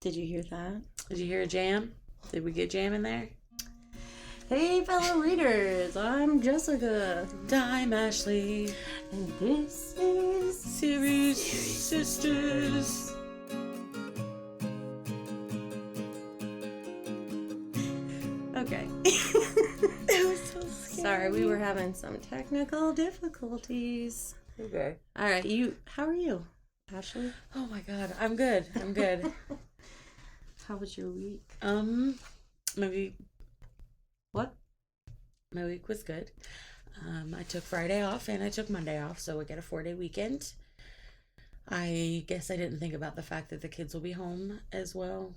Did you hear that? Did you hear a jam? Did we get jam in there? Hey, fellow readers. I'm Jessica. I'm Ashley. And this is Series Sisters. Okay. That was so scary. Sorry, we were having some technical difficulties. Okay. All right, how are you, Ashley? Oh my god, I'm good. How was your week? What? My week was good. I took Friday off and I took Monday off, so we get a 4-day weekend. I guess I didn't think about the fact that the kids will be home as well.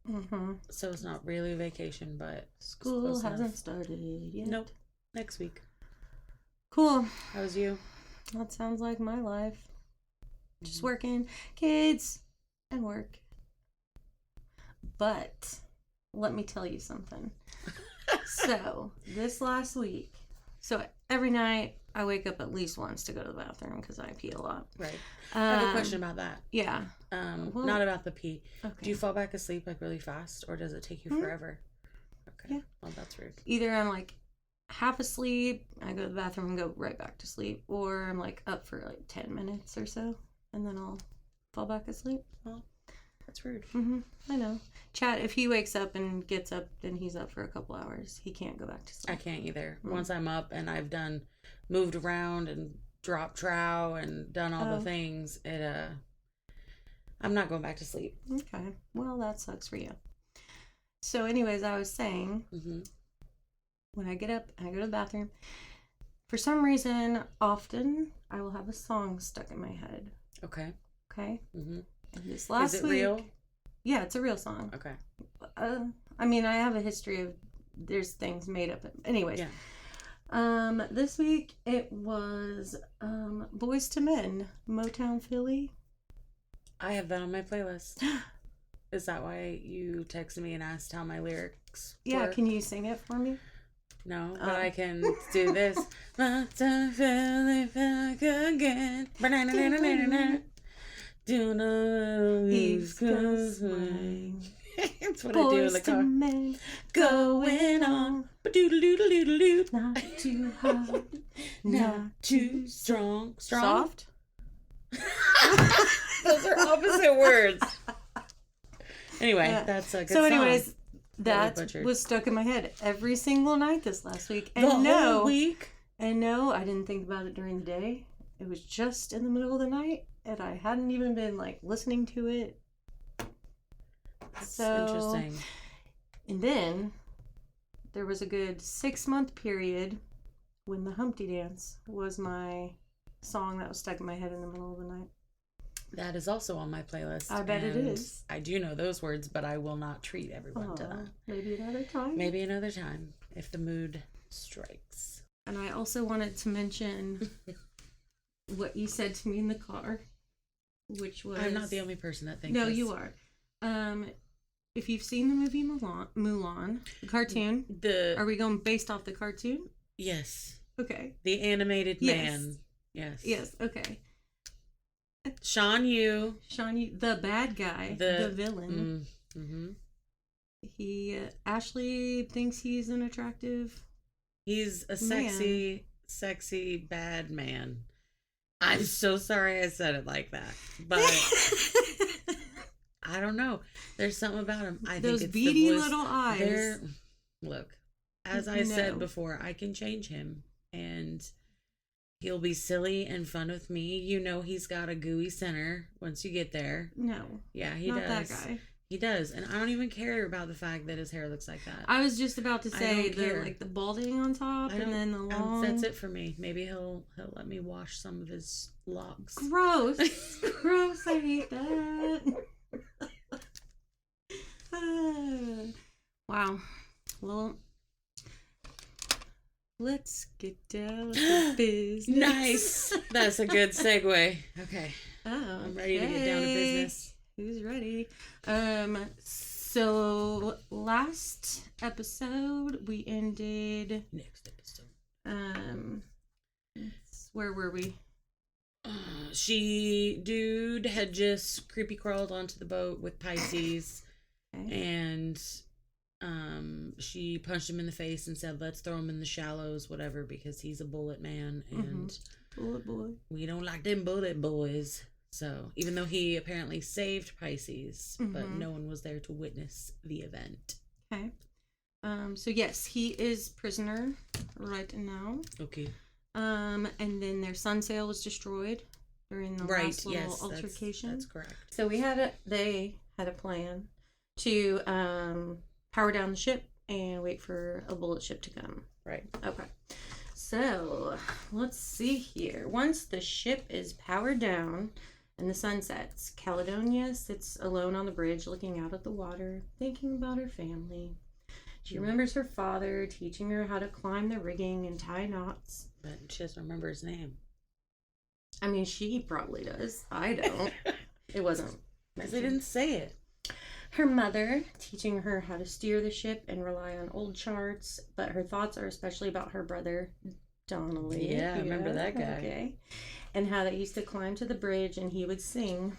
Mm-hmm. So it's not really a vacation, but School hasn't started yet. Nope. Next week. Cool. How was you? That sounds like my life. Just working, kids, and work. But let me tell you something. So this last week, every night I wake up at least once to go to the bathroom because I pee a lot. Right. I have a question about that. Yeah. Not about the pee. Okay. Do you fall back asleep like really fast, or does it take you forever? Okay. Yeah. Well, that's rude. Either I'm like half asleep, I go to the bathroom and go right back to sleep, or I'm like up for like 10 minutes or so, and then I'll fall back asleep. Well, that's rude. I know. Chad, if he wakes up and gets up, then he's up for a couple hours. He can't go back to sleep. I can't either. Once I'm up and I've moved around and dropped trow and done all the things, I'm not going back to sleep. Okay. Well, that sucks for you. So anyways, I was saying, when I get up and I go to the bathroom, for some reason, often I will have a song stuck in my head. Okay. Okay? And this last week... Is it week, real? Yeah, it's a real song. Okay. I mean, I have a history of, there's things made up. Anyways. Yeah. This week, it was Boys to Men, Motown Philly. I have that on my playlist. Is that why you texted me and asked how my lyrics Yeah, were? can you sing it for me? No, but I can do this. Motown Philly back again. Doing a East Coast swing. That's what I do in the car. Men going on. Ba-doodle-doodle-doodle-doo. Not too hot, not too strong. soft. Those are opposite words. Anyway, that's a good song. So anyways, that that was stuck in my head every single night this last week. And the whole week? And no, I didn't think about it during the day. It was just in the middle of the night, and I hadn't even been like listening to it. That's so interesting. And then there was a good 6-month period when the Humpty Dance was my song that was stuck in my head in the middle of the night. That is also on my playlist. I bet it is. I do know those words, but I will not treat everyone to that. Maybe another time. Maybe another time, if the mood strikes. And I also wanted to mention what you said to me in the car, which was... I'm not the only person that thinks No, this. you are. If you've seen the movie Mulan, the cartoon, are we going based off the cartoon? Yes. Okay. The animated man. Yes. Yes, okay. Shan Yu, the bad guy, the villain. Ashley thinks he's an attractive... He's a sexy, bad man. I'm so sorry I said it like that, but I don't know. There's something about him. I Those think it's beady the voice. little eyes. Look, as I said before, I can change him, and he'll be silly and fun with me. You know, he's got a gooey center once you get there. No. Yeah, he not does. That guy. He does, and I don't even care about the fact that his hair looks like that. I was just about to say the balding on top and then the long. That's it for me. Maybe he'll let me wash some of his locks. Gross, gross! I hate that. Wow. Well, let's get down to business. Nice. That's a good segue. Okay. Oh, I'm ready to get down to business. Who's ready? So last episode we ended. Next episode. Where were we? Dude had just creepy crawled onto the boat with Pisces Okay. And she punched him in the face and said, let's throw him in the shallows, whatever, because he's a bullet man. And bullet boy. We don't like them bullet boys. So, even though he apparently saved Pisces, but no one was there to witness the event. Okay. So yes, he is prisoner right now. Okay. And then their sun sail was destroyed during the last little altercation. That's correct. So they had a plan to power down the ship and wait for a bullet ship to come. Right. Okay. So let's see here. Once the ship is powered down and the sun sets, Caledonia sits alone on the bridge looking out at the water, thinking about her family. She remembers her father teaching her how to climb the rigging and tie knots. But she doesn't remember his name. I mean, she probably does. I don't. It wasn't. Because they didn't say it. Her mother teaching her how to steer the ship and rely on old charts, but her thoughts are especially about her brother, Donnelly. Yeah, I remember that guy. Okay. And how they used to climb to the bridge and he would sing.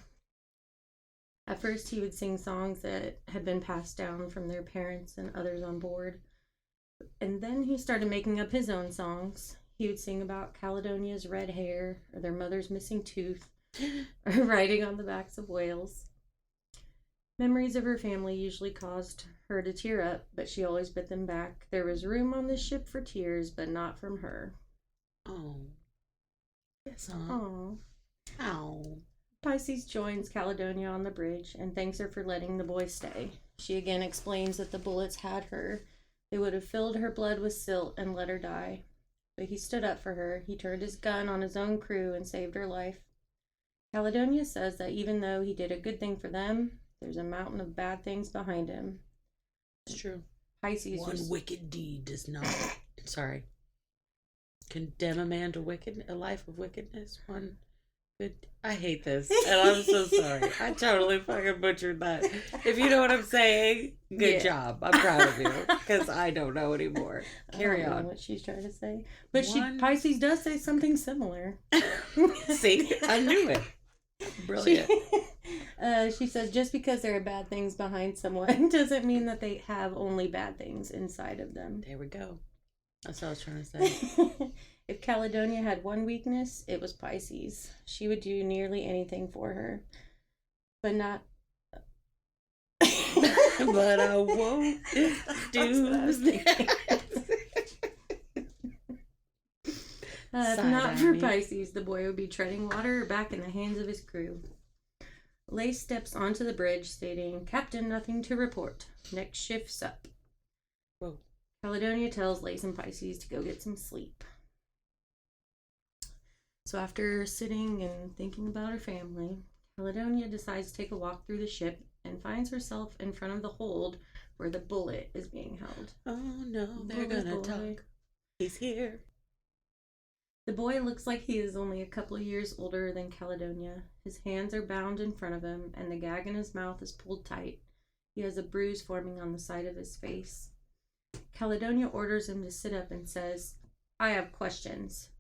At first, he would sing songs that had been passed down from their parents and others on board. And then he started making up his own songs. He would sing about Caledonia's red hair, or their mother's missing tooth, or riding on the backs of whales. Memories of her family usually caused her to tear up, but she always bit them back. There was room on this ship for tears, but not from her. Oh. Yes, huh? Oh. Ow. Pisces joins Caledonia on the bridge and thanks her for letting the boy stay. She again explains that the bullets had her. They would have filled her blood with silt and let her die. But he stood up for her. He turned his gun on his own crew and saved her life. Caledonia says that even though he did a good thing for them, there's a mountain of bad things behind him. It's true. Pisces One wicked deed does not, condemn a man to a life of wickedness. One good. I hate this, and I'm so sorry. I totally fucking butchered that. If you know what I'm saying, good job. I'm proud of you, because I don't know anymore. Carry on. What she's trying to say, but Pisces does say something similar. See, I knew it. Brilliant. She says just because there are bad things behind someone doesn't mean that they have only bad things inside of them. There we go. That's what I was trying to say. If Caledonia had one weakness, it was Pisces. She would do nearly anything for her. But not... But I won't do if not for Pisces, the boy would be treading water back in the hands of his crew. Lace steps onto the bridge, stating, "Captain, nothing to report. Next shift's up." Whoa. Caledonia tells Lace and Pisces to go get some sleep. So after sitting and thinking about her family, Caledonia decides to take a walk through the ship and finds herself in front of the hold where the bullet is being held. Oh no, they're gonna talk. He's here. The boy looks like he is only a couple of years older than Caledonia. His hands are bound in front of him, and the gag in his mouth is pulled tight. He has a bruise forming on the side of his face. Caledonia orders him to sit up and says, "I have questions.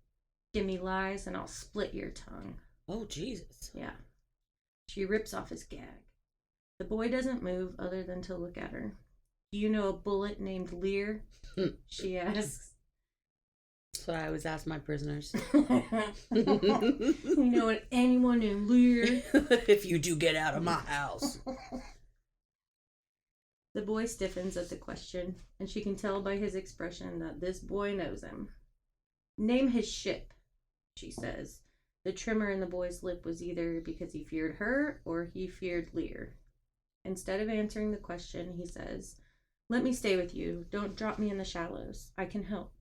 Give me lies and I'll split your tongue." Oh, Jesus. Yeah. She rips off his gag. The boy doesn't move other than to look at her. "Do you know a bullet named Lear?" she asks. That's what I always ask my prisoners. You know anyone named Lear? If you do get out of my house. The boy stiffens at the question, and she can tell by his expression that this boy knows him. "Name his ship," she says. The tremor in the boy's lip was either because he feared her or he feared Lear. Instead of answering the question, he says, "Let me stay with you. Don't drop me in the shallows. I can help."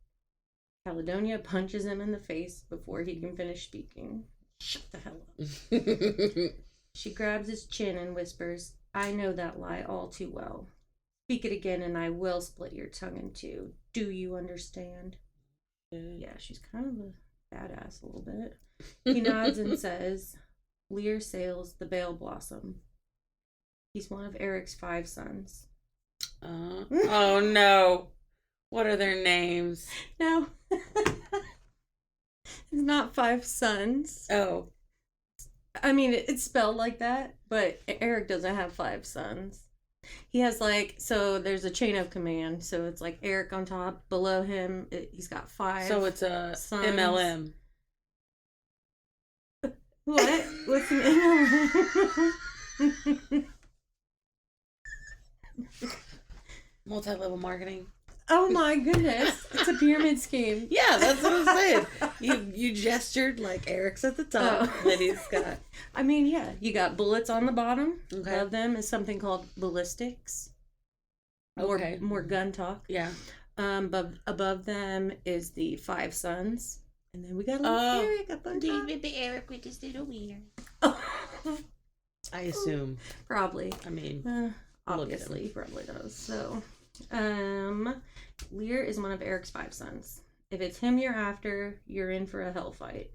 Caledonia punches him in the face before he can finish speaking. "Shut the hell up." She grabs his chin and whispers, "I know that lie all too well. Speak it again and I will split your tongue in two. Do you understand?" Yeah, she's kind of a badass a little bit. He nods and says, "Lear sails the Bale Blossom. He's one of Eric's 5 sons." Oh no. What are their names? No. It's not 5 sons. Oh. I mean, it's spelled like that, but Eric doesn't have 5 sons. He has like, so there's a chain of command. So it's like Eric on top. Below him, he's got 5. So it's a sons. MLM. What? What's an MLM? Multi-level marketing. Oh my goodness. It's a pyramid scheme. Yeah, that's what I'm saying. You gestured like Eric's at the top. Oh. Then he's got... I mean, yeah. You got bullets on the bottom. Okay. Above them is something called ballistics. Okay. More gun talk. Yeah. But above them is the 5 sons. And then we got a little Eric up on top. The Eric with his little wiener. Oh. I assume. Probably. I mean, obviously, he probably does. So, Lear is one of Eric's 5 sons. If it's him you're after, you're in for a hell fight.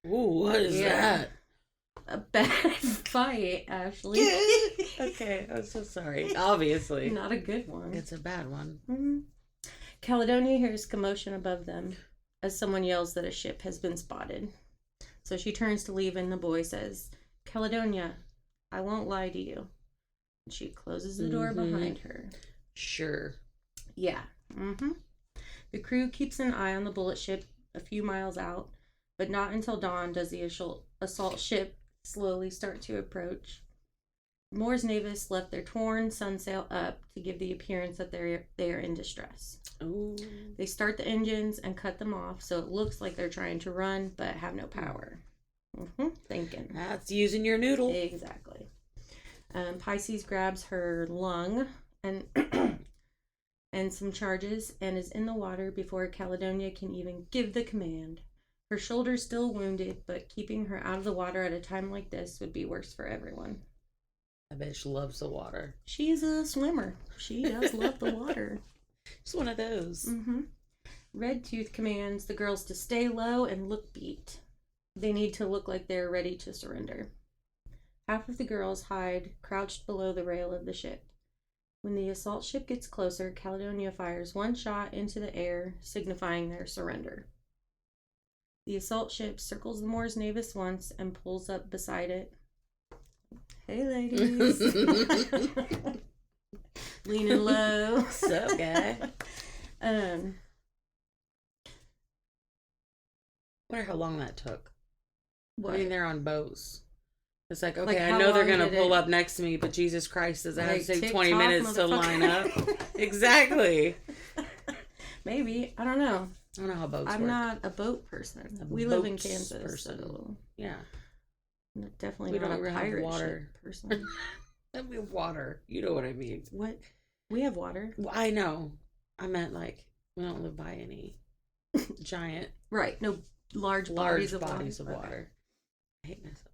Ooh, what is that? A bad fight, Ashley. Okay, I'm so sorry. Obviously. Not a good one. It's a bad one. Mm-hmm. Caledonia hears commotion above them as someone yells that a ship has been spotted. So she turns to leave and the boy says, Caledonia, I won't lie to you. And she closes the door behind her. Sure. Yeah. Mm-hmm. The crew keeps an eye on the bullet ship a few miles out, but not until dawn does the assault ship slowly start to approach. Moore's Navis left their torn sunsail up to give the appearance that they are in distress. Ooh. They start the engines and cut them off, so it looks like they're trying to run, but have no power. Thinking. That's using your noodle. Exactly. Pisces grabs her lung and and some charges and is in the water before Caledonia can even give the command. Her shoulder's still wounded, but keeping her out of the water at a time like this would be worse for everyone. I bet she loves the water. She's a swimmer. She does love the water. She's one of those. Red Tooth commands the girls to stay low and look beat. They need to look like they're ready to surrender. Half of the girls hide, crouched below the rail of the ship. When the assault ship gets closer, Caledonia fires one shot into the air, signifying their surrender. The assault ship circles the Moore's Navis once and pulls up beside it. Hey, ladies. Leaning low. Sup, guy? Wonder how long that took. What? I mean, they're on boats. It's like, okay, Like, I how know they're long going to did pull it- up next to me, but Jesus Christ, does that have Like, to take tick 20 tock, minutes to line up? motherfucker. Exactly. Maybe. I don't know. I don't know how boats work. I'm not a boat person. We live in Kansas, so yeah. I'm definitely We not don't a have pirate water. ship person. We have water. You know what I mean. What? We have water. Well, I know. I meant like, we don't live by any giant, Right. No large bodies of water. I hate myself.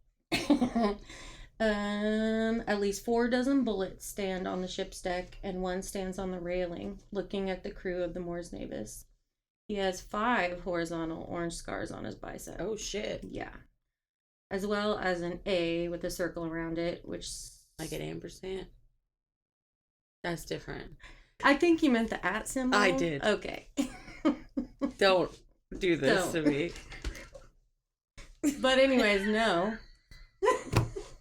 At least 4 dozen bullets stand on the ship's deck, and one stands on the railing, looking at the crew of the Moore's Navis. He has 5 horizontal orange scars on his bicep. Oh, shit. Yeah. As well as an A with a circle around it, which... Like an ampersand? That's different. I think you meant the @ symbol. I did. Okay. Don't do this to me. But anyways, no.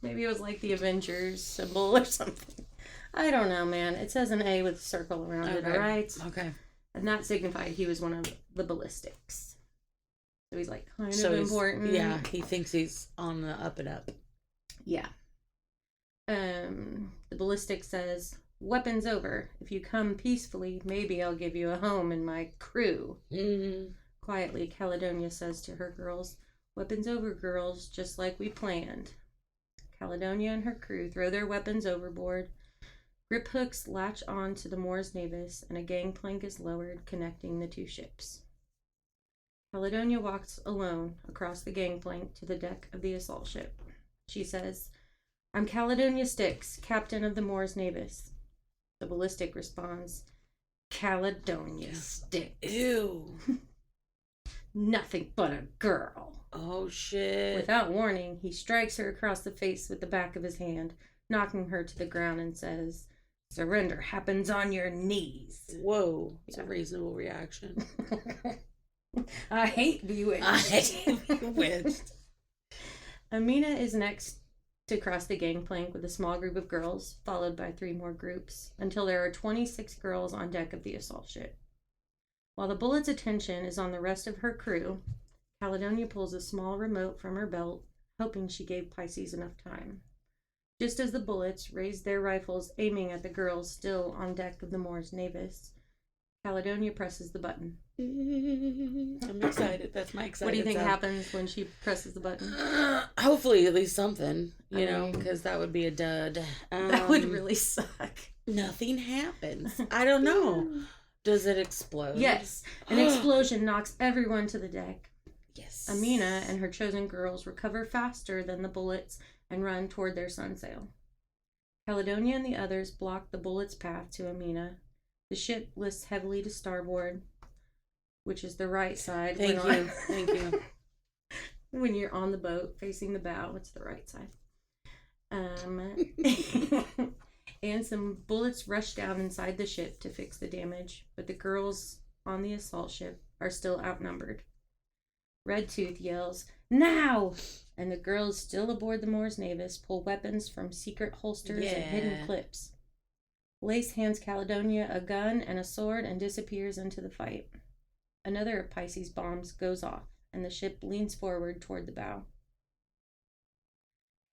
Maybe it was like the Avengers symbol or something. I don't know, man. It says an A with a circle around it, all right? Okay. And that signified he was one of the ballistics. So he's like kind So of he's- important. Yeah, he thinks he's on the up and up. Yeah. The ballistic says, weapons over. If you come peacefully, maybe I'll give you a home in my crew. Mm-hmm. Quietly, Caledonia says to her girls, weapons over, girls, just like we planned. Caledonia and her crew throw their weapons overboard. Grip hooks latch on to the Moore's Navis, and a gangplank is lowered, connecting the 2 ships. Caledonia walks alone across the gangplank to the deck of the assault ship. She says, I'm Caledonia Styx, captain of the Moore's Navis. The ballistic responds, Caledonia Styx. Ew. Nothing but a girl. Oh, shit. Without warning, he strikes her across the face with the back of his hand, knocking her to the ground and says, surrender happens on your knees. Whoa. It's a reasonable reaction. I hate Bewitched. I hate Bewitched. Amina is next to cross the gangplank with a small group of girls, followed by 3 more groups, until there are 26 girls on deck of the assault ship. While the Bullet's attention is on the rest of her crew, Caledonia pulls a small remote from her belt, hoping she gave Pisces enough time. Just as the Bullets raised their rifles, aiming at the girls still on deck of the Mors Navis, Caledonia presses the button. I'm excited. That's my excited What do you think sound. happens when she presses the button? Hopefully, at least something, you know, because that would be a dud. That would really suck. Nothing happens. I don't know. Does it explode? Yes. An explosion knocks everyone to the deck. Yes. Amina and her chosen girls recover faster than the Bullets and run toward their sunsail. Caledonia and the others block the Bullets' path to Amina. The ship lists heavily to starboard, which is the right side. Thank you. When you're on the boat facing the bow, it's the right side. And some bullets rush down inside the ship to fix the damage, but the girls on the assault ship are still outnumbered. Redtooth yells, "Now!" And the girls still aboard the Mors Navis pull weapons from secret holsters and hidden clips. Lace hands Caledonia a gun and a sword and disappears into the fight. Another of Pisces' bombs goes off, and the ship leans forward toward the bow.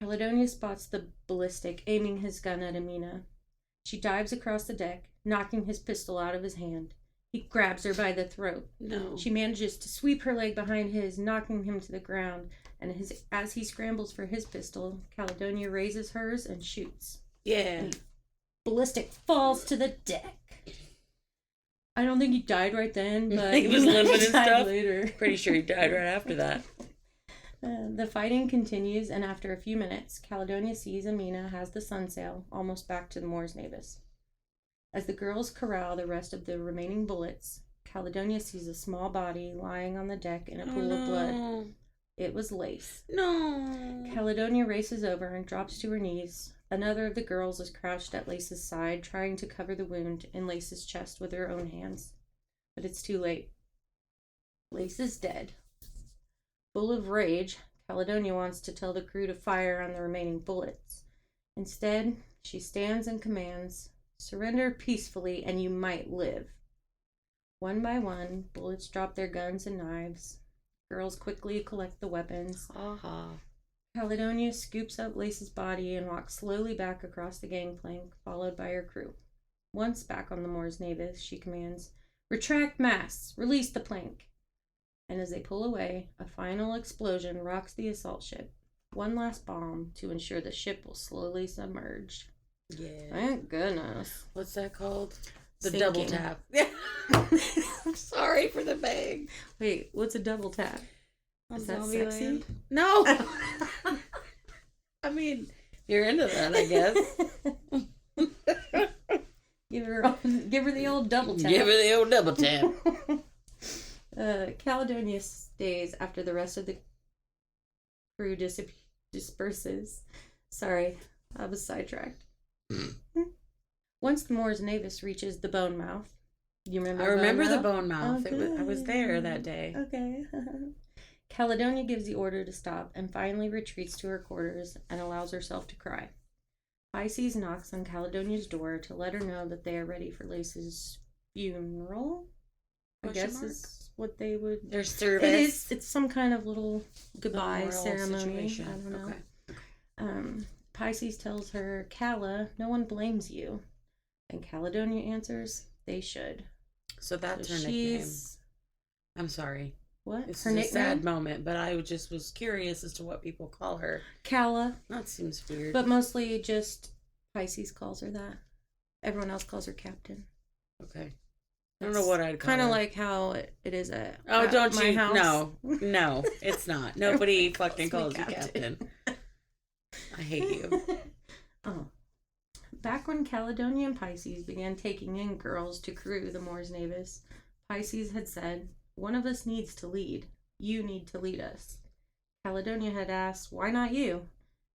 Caledonia spots the ballistic, aiming his gun at Amina. She dives across the deck, knocking his pistol out of his hand. He grabs her by the throat. No. She manages to sweep her leg behind his, knocking him to the ground, and as he scrambles for his pistol, Caledonia raises hers and shoots. Yeah. Ballistic falls to the deck. I don't think he died right then, but he was limping and stuff. Later. Pretty sure he died right after that. The fighting continues, and after a few minutes, Caledonia sees Amina has the sunsail almost back to the Mors Navis. As the girls corral the rest of the remaining Bullets, Caledonia sees a small body lying on the deck in a pool of blood. It was Lace. No. Caledonia races over and drops to her knees. Another of the girls is crouched at Lace's side, trying to cover the wound in Lace's chest with her own hands. But it's too late. Lace is dead. Full of rage, Caledonia wants to tell the crew to fire on the remaining Bullets. Instead, she stands and commands, "Surrender peacefully and you might live." One by one, Bullets drop their guns and knives. Girls quickly collect the weapons. Caledonia scoops up Lace's body and walks slowly back across the gangplank, followed by her crew. Once back on the Mors Navis, she commands, "Retract masts, release the plank." And as they pull away, a final explosion rocks the assault ship. One last bomb to ensure the ship will slowly submerge. Yeah. Thank goodness. What's that called? The Sinking. double tap. I'm sorry for the bang. Wait, what's a double tap? Is that sexy? Land? No. I mean, you're into that, I guess. Give her the old double tap. Give her the old double tap. Caledonia stays after the rest of the crew disperses. Sorry, I was sidetracked. Once the Mors Navis reaches the Bone Mouth, you remember? I remember the Bone Bone Mouth. I was there that day. Okay. Caledonia gives the order to stop and finally retreats to her quarters and allows herself to cry. Pisces knocks on Caledonia's door to let her know that they are ready for Lace's funeral. I guess is what they would. Their service. It's some kind of little goodbye ceremony. Situation. I don't know. Okay. Pisces tells her, "Cala, no one blames you." And Caledonia answers, "They should." So that's her nickname. I'm sorry. What? This Her is nickname? a sad moment, but I just was curious as to what people call her. Cala. That seems weird. But mostly just Pisces calls her that. Everyone else calls her Captain. Okay. I don't know what I'd call her. Kind of like how it is at don't my you? house. No, it's not. Nobody fucking calls calls me you Captain. I hate you. Oh. Back when Caledonia and Pisces began taking in girls to crew the Mors Navis, Pisces had said, "One of us needs to lead. You need to lead us." Caledonia had asked, "Why not you?"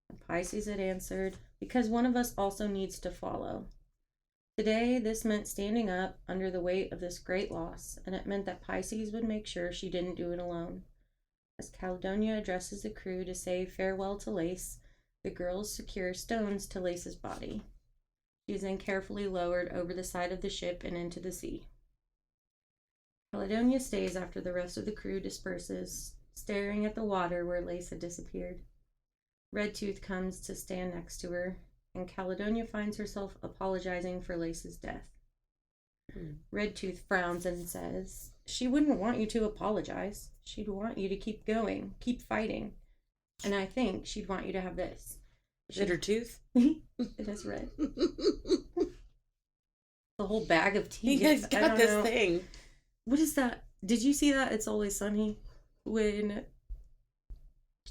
And Pisces had answered, "Because one of us also needs to follow." Today, this meant standing up under the weight of this great loss, and it meant that Pisces would make sure she didn't do it alone. As Caledonia addresses the crew to say farewell to Lace, The girls secure stones to Lace's body. She is then carefully lowered over the side of the ship and into the sea. Caledonia stays after the rest of the crew disperses, staring at the water where Lace had disappeared. Redtooth comes to stand next to her, and Caledonia finds herself apologizing for Lace's death. Redtooth frowns and says, she wouldn't want you to apologize. She'd want you to keep going, keep fighting. And I think she'd want you to have this. Is it her tooth? It is red. The whole bag of teeth. He's got this thing. What is that? Did you see that? It's Always Sunny when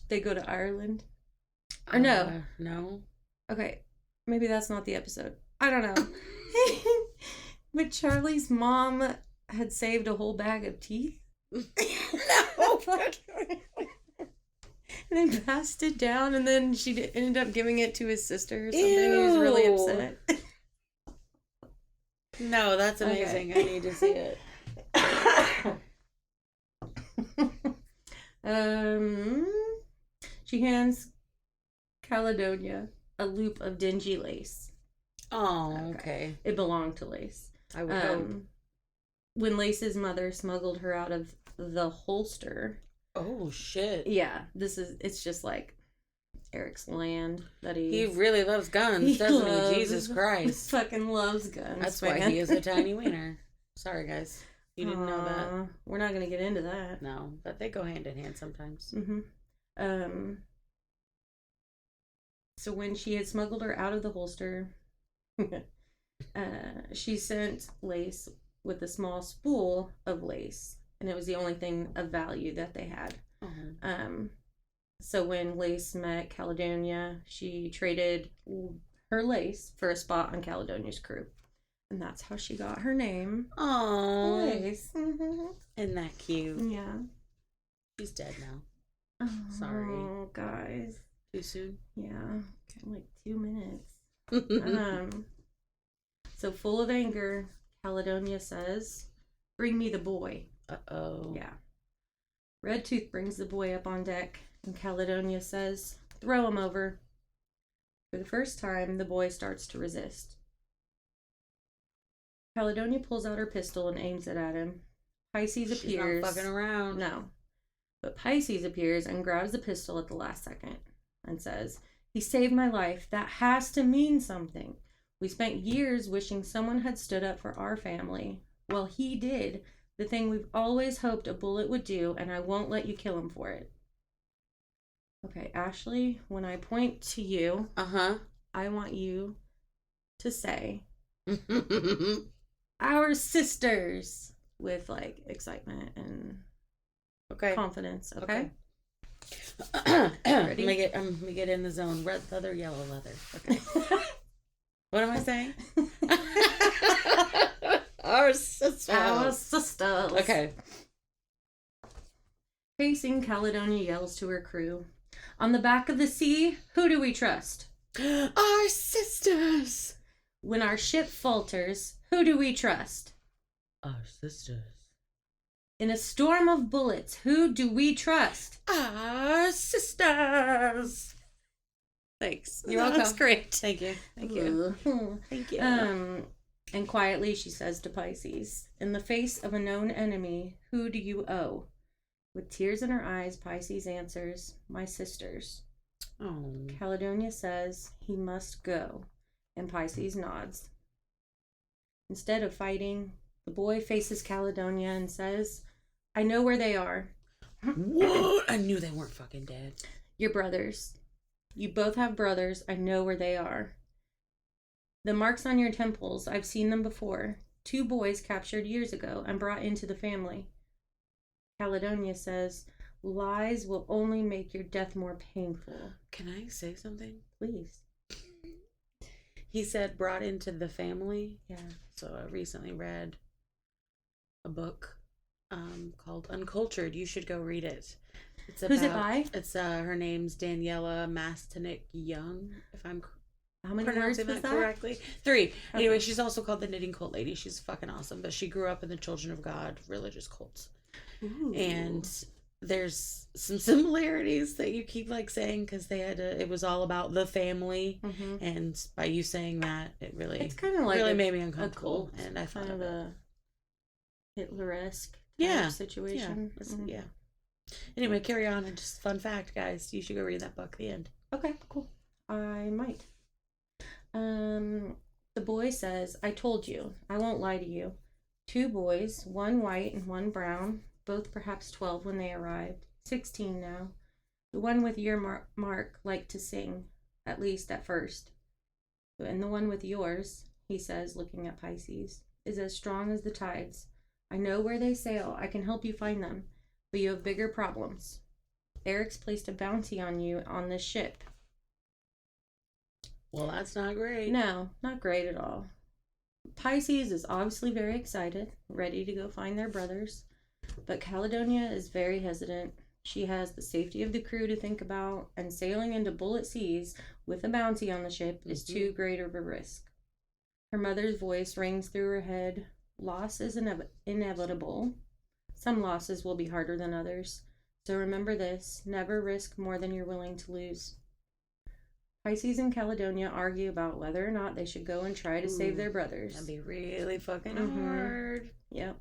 they go to Ireland? Or no? No. Okay, maybe that's not the episode. I don't know. But Charlie's mom had saved a whole bag of teeth. No. And then passed it down, and then she ended up giving it to his sister or something. He was really upset. No, that's amazing. Okay. I need to see it. She hands Caledonia a loop of dingy lace. Oh, okay. It belonged to Lace. I would hope. When Lace's mother smuggled her out of the holster. Oh, shit. Yeah, it's just like Eric's land that he really loves guns, doesn't he? Jesus Christ. Fucking loves guns. That's why he is a tiny wiener. Sorry, guys. You didn't know that. We're not going to get into that. No, but they go hand in hand sometimes. Mm-hmm. So when she had smuggled her out of the holster, she sent Lace with a small spool of lace, and it was the only thing of value that they had. So when Lace met Caledonia, she traded her lace for a spot on Caledonia's crew. And that's how she got her name. Oh, Lace. Mm-hmm. Isn't that cute? Yeah. She's dead now. Oh, sorry. Guys. Too soon? Yeah. Like 2 minutes. So full of anger, Caledonia says, "Bring me the boy." Uh-oh. Yeah. Redtooth brings the boy up on deck, and Caledonia says, "Throw him over." For the first time, the boy starts to resist. Caledonia pulls out her pistol and aims it at him. Pisces appears. She's not fucking around. No. But Pisces appears and grabs the pistol at the last second and says, "He saved my life. That has to mean something. We spent years wishing someone had stood up for our family. Well, he did. The thing we've always hoped a bullet would do, and I won't let you kill him for it." Okay, Ashley, when I point to you, I want you to say, "Our sisters," with like excitement and confidence. Okay. Ready? Let me get in the zone. Red leather, yellow leather. Okay. What am I saying? Our sisters. Our sisters. Okay. Facing, Caledonia yells to her crew, "On the back of the sea, who do we trust? Our sisters. When our ship falters, who do we trust? Our sisters. In a storm of bullets, who do we trust? Our sisters." Thanks. You're welcome. That's great. Thank you. Thank you. Thank you. And quietly she says to Pisces, "In the face of a known enemy, who do you owe?" With tears in her eyes, Pisces answers, "My sisters." Oh. Caledonia says, "He must go," and Pisces nods. Instead of fighting, the boy faces Caledonia and says, "I know where they are." What? I knew they weren't fucking dead. "Your brothers. You both have brothers. I know where they are. The marks on your temples, I've seen them before. 2 boys captured years ago and brought into the family." Caledonia says, "Lies will only make your death more painful." Can I say something? Please. He said brought into the family. Yeah. So I recently read a book called Uncultured. You should go read it. It's about, who's it by? It's her name's Daniela Mastinik Young, if I'm How many pronouncing words was that that? correctly. 3. Okay. Anyway, she's also called the Knitting Cult Lady. She's fucking awesome, but she grew up in the Children of God religious cults. Ooh. And there's some similarities that you keep like saying because it was all about the family, and by you saying that, it's kind of like really made me uncomfortable, and I thought kind of a Hitler-esque situation. Yeah. Anyway, carry on. And just fun fact, guys, you should go read that book. The end. Okay, cool. I might. The boy says, "I told you. I won't lie to you. 2 boys, one white and one brown, both perhaps 12 when they arrived, 16 now. The one with your mark liked to sing, at least at first. And the one with yours," he says, looking at Pisces, "is as strong as the tides. I know where they sail. I can help you find them. But you have bigger problems. Eric's placed a bounty on you on this ship." Well, that's not great. No, not great at all. Pisces is obviously very excited, ready to go find their brothers. But Caledonia is very hesitant. She has the safety of the crew to think about, and sailing into bullet seas with a bounty on the ship is too great of a risk. Her mother's voice rings through her head. Loss is inevitable. Some losses will be harder than others. So remember this, never risk more than you're willing to lose. Pisces and Caledonia argue about whether or not they should go and try to save their brothers. That'd be really fucking hard. Yep.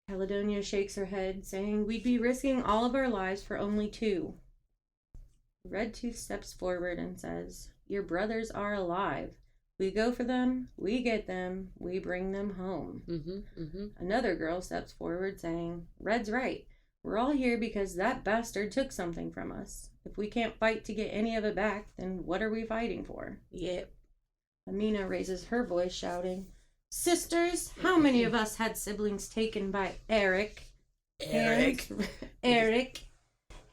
Caledonia shakes her head, saying, "We'd be risking all of our lives for only 2. Redtooth steps forward and says, "Your brothers are alive. We go for them, we get them, we bring them home." Another girl steps forward, saying, "Red's right. We're all here because that bastard took something from us. If we can't fight to get any of it back, then what are we fighting for?" Yep. Amina raises her voice, shouting, "Sisters, how many of us had siblings taken by Eric?" Eric.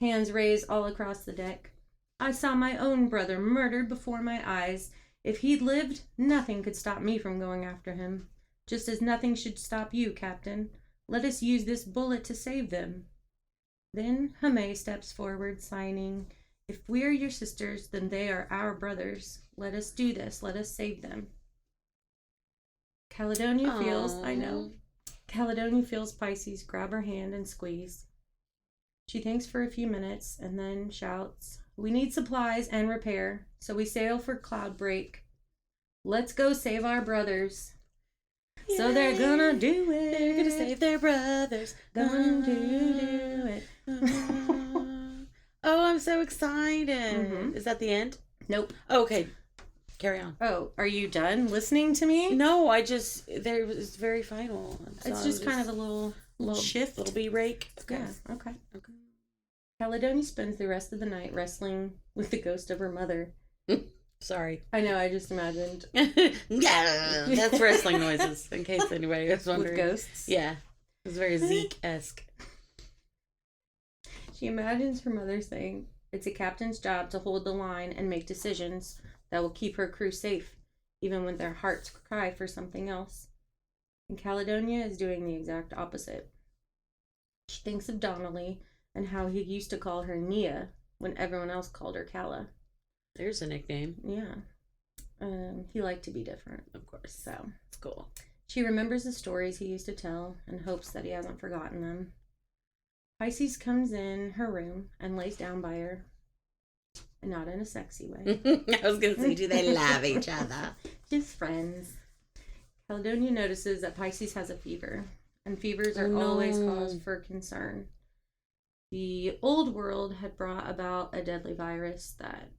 Hands raised all across the deck. "I saw my own brother murdered before my eyes. If he'd lived, nothing could stop me from going after him. Just as nothing should stop you, Captain. Let us use this bullet to save them." Then Hame steps forward, signing, "If we are your sisters, then they are our brothers. Let us do this. Let us save them." Caledonia feels Pisces grab her hand and squeeze. She thinks for a few minutes and then shouts, "We need supplies and repair, so we sail for Cloudbreak. Let's go save our brothers." Yay. So they're gonna do it. They're gonna save their brothers. Gonna do it. Oh, I'm so excited. Is that the end? Nope. Okay. Carry on. Oh, are you done listening to me? No, there was very final. So it's just kind of a little shift. Little bee rake. Okay. Yeah, okay. Caledonia spends the rest of the night wrestling with the ghost of her mother. Sorry. I know, I just imagined. Yeah, that's wrestling noises, in case anybody was wondering. With ghosts? Yeah. It was very Zeke-esque. She imagines her mother saying, "It's a captain's job to hold the line and make decisions that will keep her crew safe, even when their hearts cry for something else." And Caledonia is doing the exact opposite. She thinks of Donnelly and how he used to call her Nia when everyone else called her Calla. There's a nickname. Yeah. He liked to be different. Of course. So it's cool. She remembers the stories he used to tell and hopes that he hasn't forgotten them. Pisces comes in her room and lays down by her. And not in a sexy way. I was going to say, do they love each other? Just friends. Caledonia notices that Pisces has a fever. And fevers are always cause for concern. The old world had brought about a deadly virus that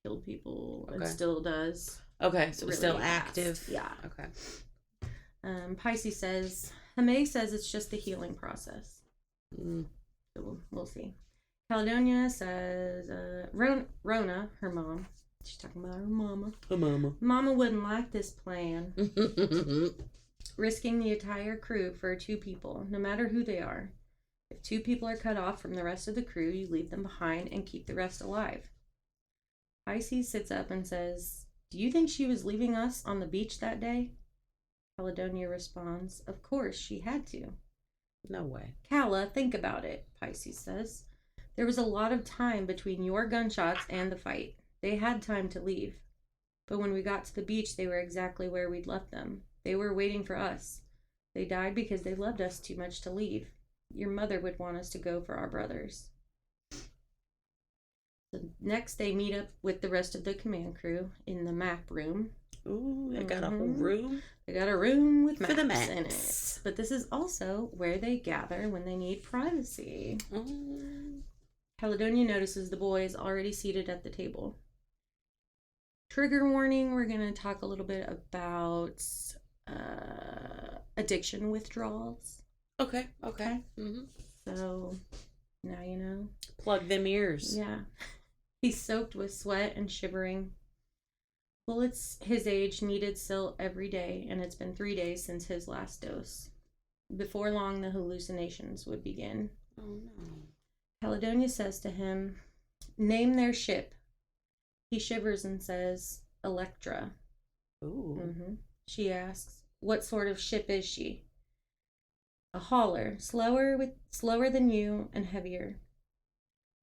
killed people and still does. Okay, so it's still active. Fast. Yeah. Okay. Pisces says, Hame says it's just the healing process. So we'll see. Caledonia says, Rona, her mom, she's talking about her mama. Her mama. Mama wouldn't like this plan. Risking the entire crew for 2 people, no matter who they are. If 2 people are cut off from the rest of the crew, you leave them behind and keep the rest alive. Pisces sits up and says, "Do you think she was leaving us on the beach that day?" Caledonia responds, "Of course, she had to." No way. "Calla, think about it," Pisces says. "There was a lot of time between your gunshots and the fight. They had time to leave. But when we got to the beach, they were exactly where we'd left them. They were waiting for us. They died because they loved us too much to leave. your mother would want us to go for our brothers. The next, they meet up with the rest of the command crew in the map room. Ooh, they got a whole room. They got a room with maps for the in it. But this is also where they gather when they need privacy. Caledonia notices the boy is already seated at the table. Trigger warning, we're going to talk a little bit about addiction withdrawals. Okay. Mm-hmm. So, now you know. Plug them ears. Yeah. He's soaked with sweat and shivering. Bullets his age needed still every day, and it's been 3 days since his last dose. Before long, the hallucinations would begin. Oh, no. Caledonia says to him, "Name their ship." He shivers and says, "Electra." Ooh. Mm-hmm. She asks, "What sort of ship is she?" "A hauler, slower than you and heavier."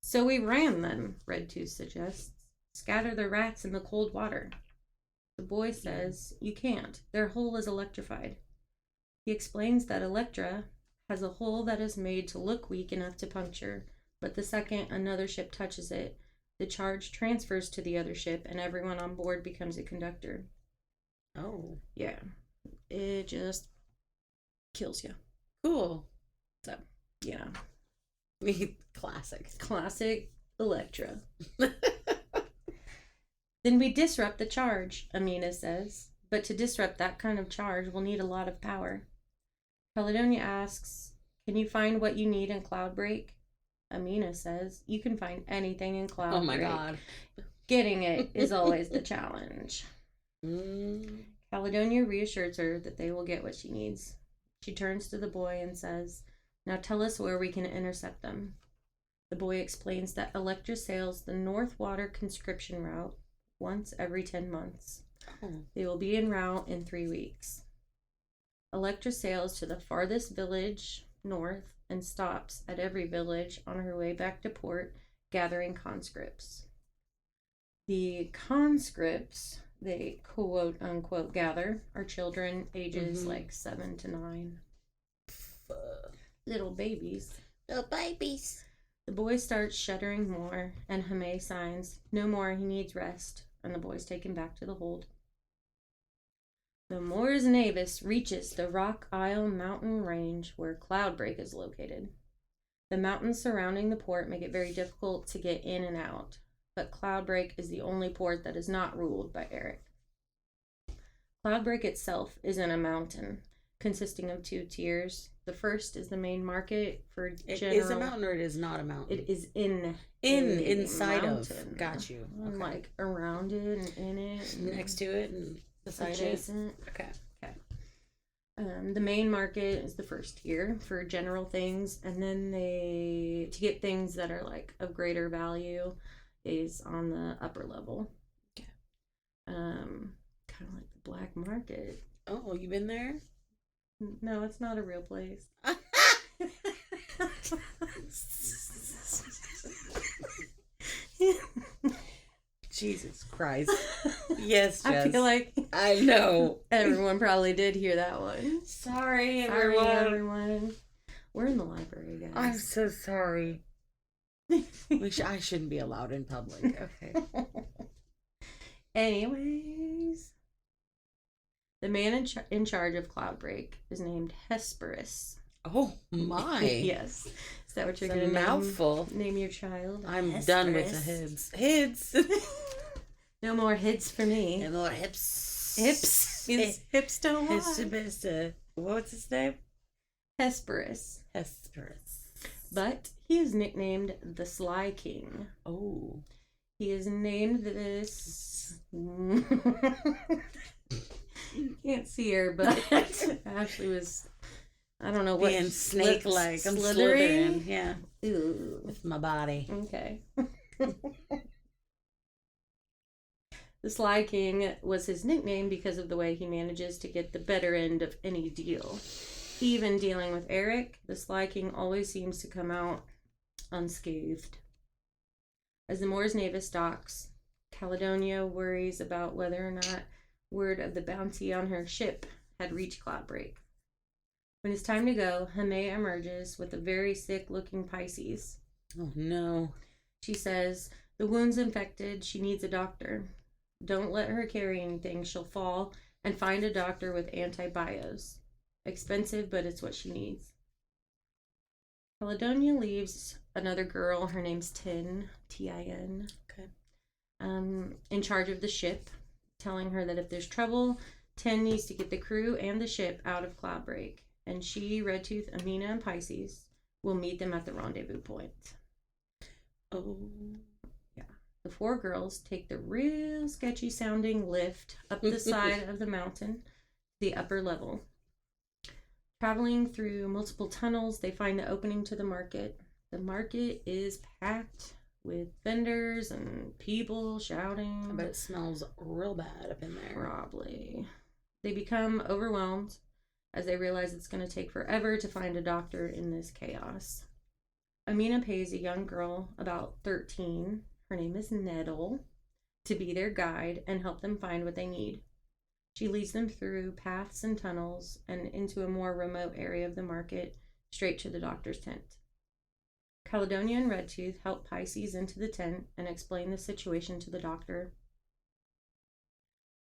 "So we ram them," Red Tooth suggests. "Scatter the rats in the cold water." The boy says, "You can't. Their hull is electrified." He explains that Electra has a hull that is made to look weak enough to puncture, but the second another ship touches it, the charge transfers to the other ship and everyone on board becomes a conductor. Oh. Yeah. It just kills you. Cool. So, yeah. Classic Electra. "Then we disrupt the charge," Amina says. "But to disrupt that kind of charge, we'll need a lot of power." Caledonia asks, "Can you find what you need in Cloudbreak?" Amina says, "You can find anything in Cloudbreak." Oh my god. Getting it is always the challenge. Mm. Caledonia reassures her that they will get what she needs. She turns to the boy and says, "Now tell us where we can intercept them." The boy explains that Electra sails the North Water conscription route once every 10 months. Oh. They will be en route in 3 weeks. Electra sails to the farthest village north and stops at every village on her way back to port, gathering conscripts. The conscripts they quote unquote gather are children ages like 7 to 9. Little babies. Little babies. The boy starts shuddering more, and Hame signs, "No more, he needs rest," and the boy's taken back to the hold. The Mors Navis reaches the Rock Isle mountain range where Cloudbreak is located. The mountains surrounding the port make it very difficult to get in and out, but Cloudbreak is the only port that is not ruled by Eric. Cloudbreak itself is in a mountain, consisting of 2 tiers. The first is the main market for It is a mountain or it is not a mountain? It is inside mountain. of. Got you. Okay. Like around it and in it. And next to it and beside adjacent. it. Okay. The main market is the first tier for general things, and then to get things that are like of greater value is on the upper level. Okay. Kind of like the black market. Oh, you been there? No, it's not a real place. Jesus Christ. Yes, Jess. I feel like I know. Everyone probably did hear that one. Sorry, everyone. We're in the library, guys. I'm so sorry. I shouldn't be allowed in public. Okay. Anyways. The man in charge of Cloudbreak is named Hesperus. Oh my! Yes, is that what you're going to mouthful? Name your child? I'm Hesperus. Done with the hids. Hids. No more hids for me. No more hips. Hips. His hips don't lie. What's his name? Hesperus. But he is nicknamed the Sly King. Oh. He is named this. Can't see her, but Ashley was, I don't know what. Being snake-like. I'm slithering. Yeah. Ooh. With my body. Okay. The Sly King was his nickname because of the way he manages to get the better end of any deal. Even dealing with Eric, the Sly King always seems to come out unscathed. As the Mors Navis docks, Caledonia worries about whether or not word of the bounty on her ship had reached Cloudbreak. When it's time to go, Hame emerges with a very sick-looking Pisces. Oh, no. She says, the wound's infected. She needs a doctor. Don't let her carry anything. She'll fall, and find a doctor with antibios. Expensive, but it's what she needs. Caledonia leaves another girl. Her name's Tin, Tin. Okay. In charge of the ship, telling her that if there's trouble, Tin needs to get the crew and the ship out of Cloudbreak. And she, Redtooth, Amina, and Pisces will meet them at the rendezvous point. Oh. Yeah. The 4 girls take the real sketchy sounding lift up the side of the mountain, the upper level. Traveling through multiple tunnels, they find the opening to the market. The market is packed with vendors and people shouting. I bet it smells real bad up in there. Probably. They become overwhelmed as they realize it's going to take forever to find a doctor in this chaos. Amina pays a young girl, about 13, her name is Nettle, to be their guide and help them find what they need. She leads them through paths and tunnels and into a more remote area of the market, straight to the doctor's tent. Caledonia and Redtooth help Pisces into the tent and explain the situation to the doctor.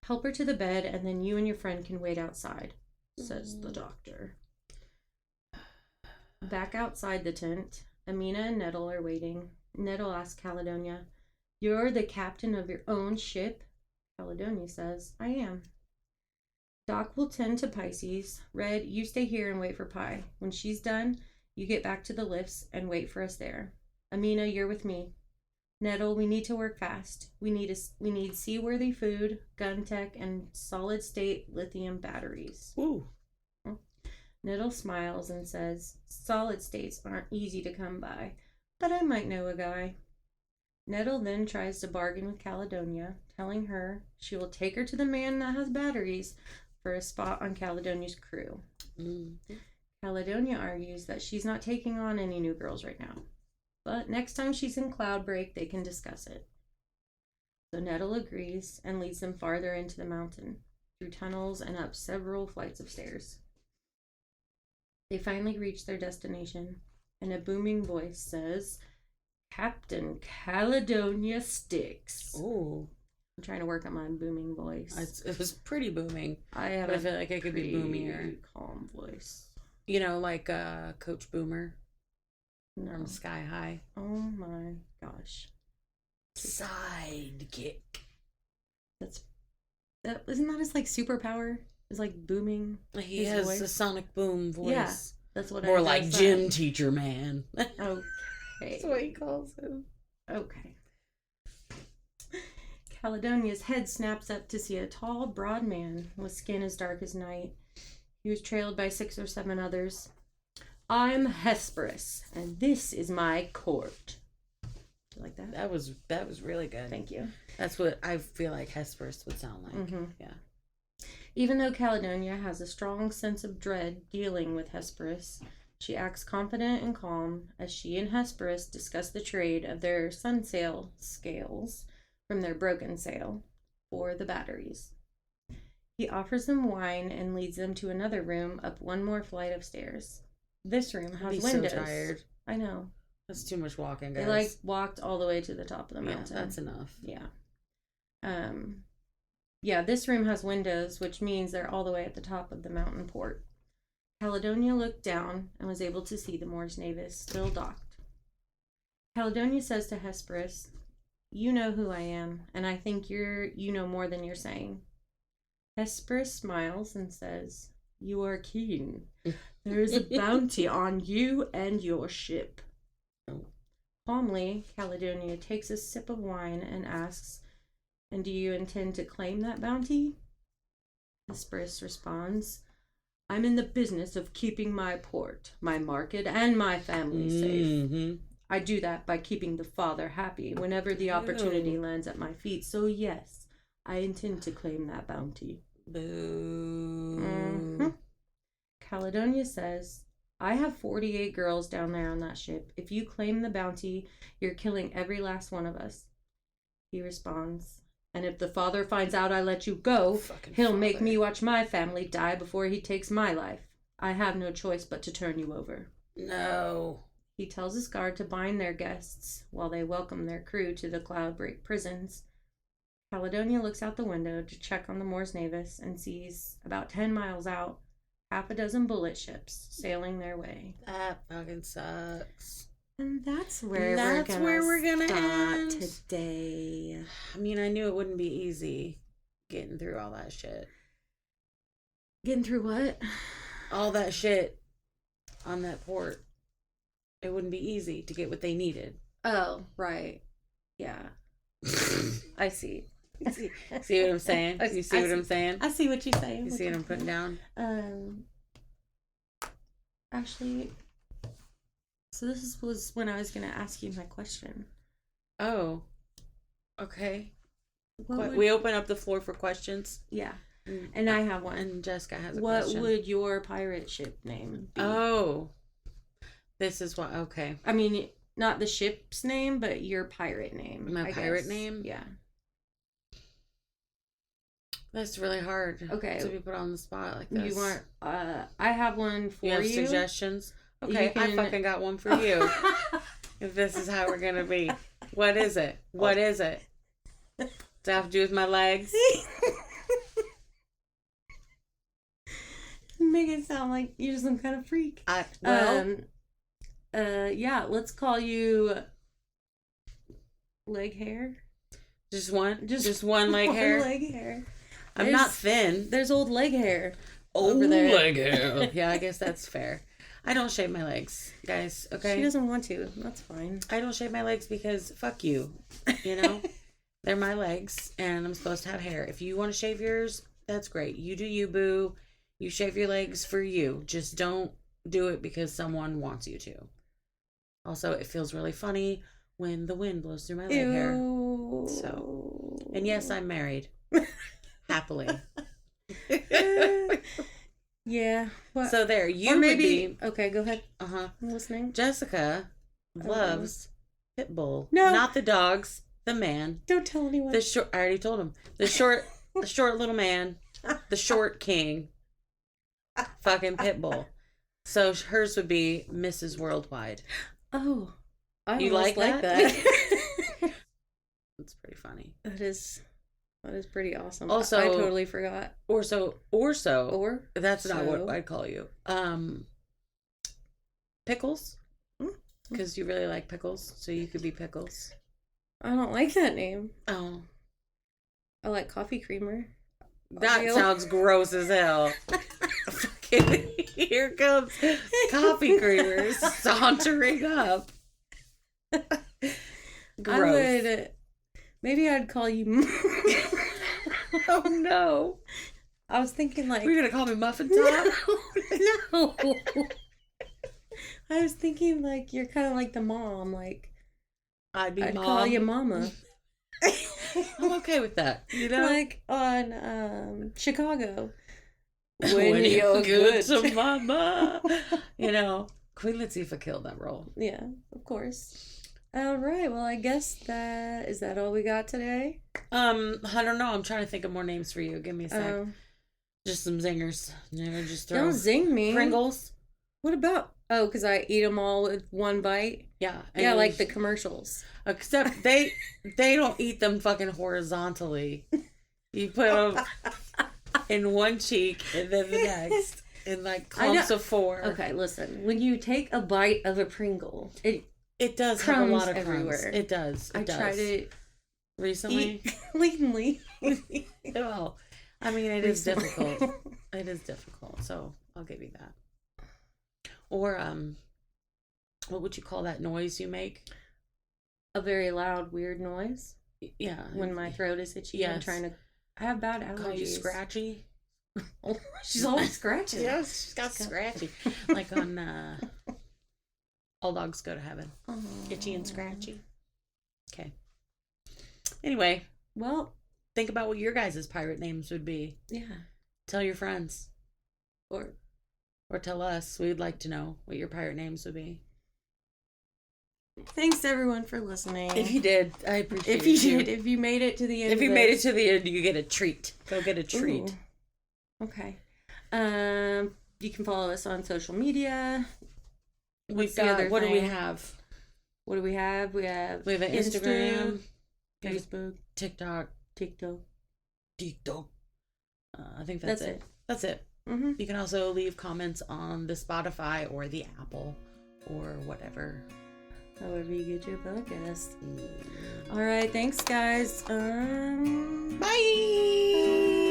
Help her to the bed, and then you and your friend can wait outside, says the doctor. Back outside the tent, Amina and Nettle are waiting. Nettle asks Caledonia, "You're the captain of your own ship?" Caledonia says, "I am." Doc will tend to Pisces. Red, you stay here and wait for Pi. When she's done, you get back to the lifts and wait for us there. Amina, you're with me. Nettle, we need to work fast. We need seaworthy food, gun tech, and solid-state lithium batteries. Ooh. Nettle smiles and says, solid states aren't easy to come by, but I might know a guy. Nettle then tries to bargain with Caledonia, telling her she will take her to the man that has batteries for a spot on Caledonia's crew. Caledonia argues that she's not taking on any new girls right now, but next time she's in Cloudbreak, they can discuss it. So Nettle agrees and leads them farther into the mountain, through tunnels and up several flights of stairs. They finally reach their destination, and a booming voice says, "Captain Caledonia Styx." Ooh. I'm trying to work on my booming voice. It was pretty booming. I feel like it could be boomier. Calm voice. You know, like Coach Boomer No. from Sky High. Oh my gosh. Sidekick. Isn't that his like superpower? It's like booming. He has voice? a sonic boom voice. Yeah, that's what More I like said. gym teacher man. Okay. That's what he calls him. Okay. Caledonia's head snaps up to see a tall, broad man with skin as dark as night. He was trailed by 6 or 7 others. "I'm Hesperus, and this is my court." You like that? That was really good. Thank you. That's what I feel like Hesperus would sound like. Mm-hmm. Yeah. Even though Caledonia has a strong sense of dread dealing with Hesperus, she acts confident and calm as she and Hesperus discuss the trade of their sunsail scales from their broken sail for the batteries. He offers them wine and leads them to another room up one more flight of stairs. This room has windows. So tired. I know. That's too much walking, guys. They walked all the way to the top of the mountain. Yeah, that's enough. Yeah. Yeah, this room has windows, which means they're all the way at the top of the mountain port. Caledonia looked down and was able to see the Mors Navis still docked. Caledonia says to Hesperus, "You know who I am, and I think you know more than you're saying." Hesperus smiles and says, "You are keen. There is a bounty on you and your ship." Calmly, Caledonia takes a sip of wine and asks, "And do you intend to claim that bounty?" Hesperus responds, "I'm in the business of keeping my port, my market, and my family safe. I do that by keeping the Father happy whenever the opportunity lands at my feet. So yes, I intend to claim that bounty." Boo. Caledonia says, "I have 48 girls down there on that ship. If you claim the bounty, you're killing every last one of us." He responds, "And if the Father finds out I let you go, he'll make me watch my family die before he takes my life. I have no choice but to turn you over. No. He tells his guard to bind their guests while they welcome their crew to the Cloudbreak prisons. Caledonia looks out the window to check on the Mors Navis and sees, about 10 miles out, half a dozen bullet ships sailing their way. That fucking sucks. And that's where we're gonna end today. I mean, I knew it wouldn't be easy getting through all that shit. Getting through what? All that shit on that port. It wouldn't be easy to get what they needed. Oh, right. Yeah. I see. See what I'm saying? You see what I'm saying? I see what you're saying. You see what I'm putting down? Actually, so this was when I was going to ask you my question. Oh. Okay. We open up the floor for questions? Yeah. And I have one. And Jessica has a question. What would your pirate ship name be? Oh. This is what, okay. I mean, not the ship's name, but your pirate name. My pirate name? Yeah. That's really hard. Okay. To be put on the spot like this. You want, I have one for you. You have suggestions? Okay, I fucking got one for you. If this is how we're going to be. What is it? What is it? Does it have to do with my legs? Make it sound like you're some kind of freak. Yeah, let's call you leg hair. Just one? Just one leg hair? Leg hair. I'm not thin. There's old leg hair. Over there. Leg hair. Yeah, I guess that's fair. I don't shave my legs, guys, okay? She doesn't want to. That's fine. I don't shave my legs because fuck you. You know? They're my legs, and I'm supposed to have hair. If you want to shave yours, that's great. You do you, boo. You shave your legs for you. Just don't do it because someone wants you to. Also, it feels really funny when the wind blows through my leg hair. So, and yes, I'm married. Happily. Yeah. What? So there, you maybe would be... Okay, go ahead. Uh-huh. I'm listening. Jessica loves Pitbull. No. Not the dogs, the man. Don't tell anyone. I already told him. The short little man. The short king. Fucking Pitbull. So hers would be Mrs. Worldwide. Oh. I you like that? That's pretty funny. That is pretty awesome. Also, I totally forgot. Or that's not what I'd call you. Pickles. Because you really like pickles, so you could be Pickles. I don't like that name. Oh. I like coffee creamer. That sounds gross as hell. Here comes coffee creamers sauntering up. Gross. Maybe I'd call you. Oh no! I was thinking like. You're gonna call me Muffin Top? No. I was thinking like you're kind of like the mom. Like I'd I'd call you Mama. I'm okay with that. You know, like on Chicago. When you're good to Mama. You know, Queen Latifah killed that role. Yeah, of course. All right. Well, I guess is that all we got today? I don't know. I'm trying to think of more names for you. Give me a sec. Just some zingers. Just throw. Don't zing me. Pringles. What about? Oh, because I eat them all with one bite. Yeah. Yeah, like the commercials. Except they don't eat them fucking horizontally. You put them in one cheek and then the next in like clumps of four. Okay, listen. When you take a bite of a Pringle, it does have a lot of everywhere. Crumbs. It does. I tried it recently. Cleanly. Well, I mean, it is difficult. It is difficult. So I'll give you that. Or what would you call that noise you make? A very loud, weird noise. Yeah. When my throat is itchy. Yes. I'm trying to. I have bad allergies. Call you scratchy. She's always scratching. Yes, she's got scratchy. Like on All Dogs Go to Heaven. Itchy and scratchy. Okay. Anyway. Well. Think about what your guys' pirate names would be. Yeah. Tell your friends. Or tell us. We'd like to know what your pirate names would be. Thanks everyone for listening. If you did, I appreciate it. If you made it to the end. If you made it to the end, you get a treat. Go get a treat. Ooh. Okay. You can follow us on social media. We've got, what do we have? What do we have? We have an Instagram, Facebook, TikTok. I think that's it. That's it. Mm-hmm. You can also leave comments on the Spotify or the Apple or whatever. However you get your podcast. All right. Thanks, guys. Bye.